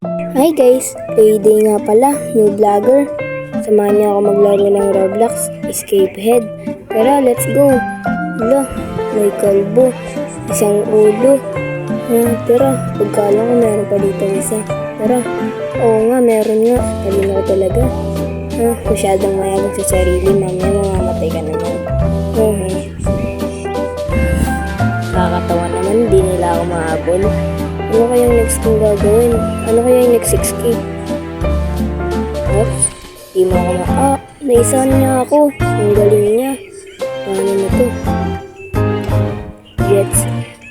Hi guys! Payday nga pala, new vlogger. Samahan niyo ako maglaro ng Roblox, Escape Head. Tara, let's go! Hala, may kalbo, isang ulo. Tara, pagkala ko meron pa dito isa. Tara, oo nga, meron nga. Talino ko talaga. Masyadong mayabang sa sarili, mamaya mamamatay ka naman. Nakakatawa naman, di nila ako mahabol. Ano kayang next kong gagawin? Ano kayang next escape? Oops, di mo ako naisahan niya ako. Ang galing niya. Paano na to? Gets,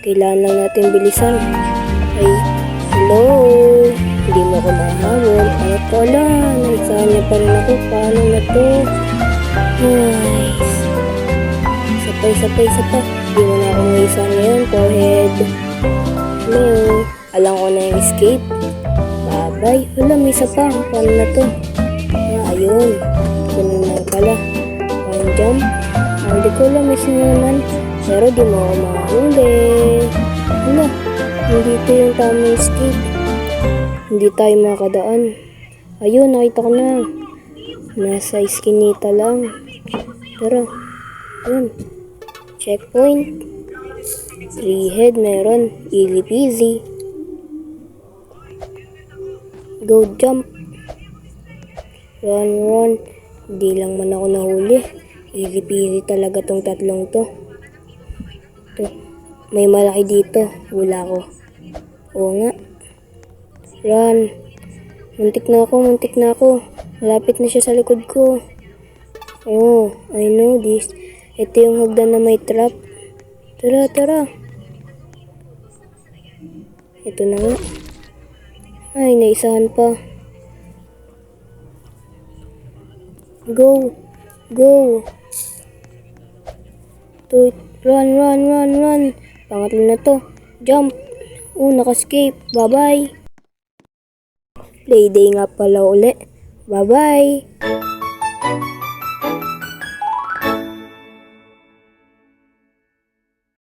kailangan lang natin bilisan. Ay, hello? Hindi mo ako mahabol. Ano ko ala? Naisahan niya pa rin ako. Paano na to? Nice. Sapay. Di mo na ako naisahan ngayon. Forehead. Hello? Alam ko na yung escape. Bye-bye. Hala, may isa pa. Paano na to? Ayun. Ganun lang pala. One jump. Hindi ko alam, may sinaman. Pero di mo ako makahuli. Hala, hindi ito yung tamang escape. Hindi tayo makadaan. Ayun, nakita ko na. Nasa iskinita lang. Pero, ayun. Checkpoint. 3 head meron. Easy peasy. Go jump. Run. Hindi lang man ako nahuli. Easy peasy talaga tong tatlong to. May malaki dito. Wala ko. Oo nga. Run. Muntik na ako. Malapit na siya sa likod ko. Oh, I know this. Ito yung hagdan na may trap. Tara. Ito na nga. Ay, naisahan pa. Go. Run. Pangatlo na to. Jump. Naka-escape. Bye-bye. Playday nga pala uli. Bye-bye.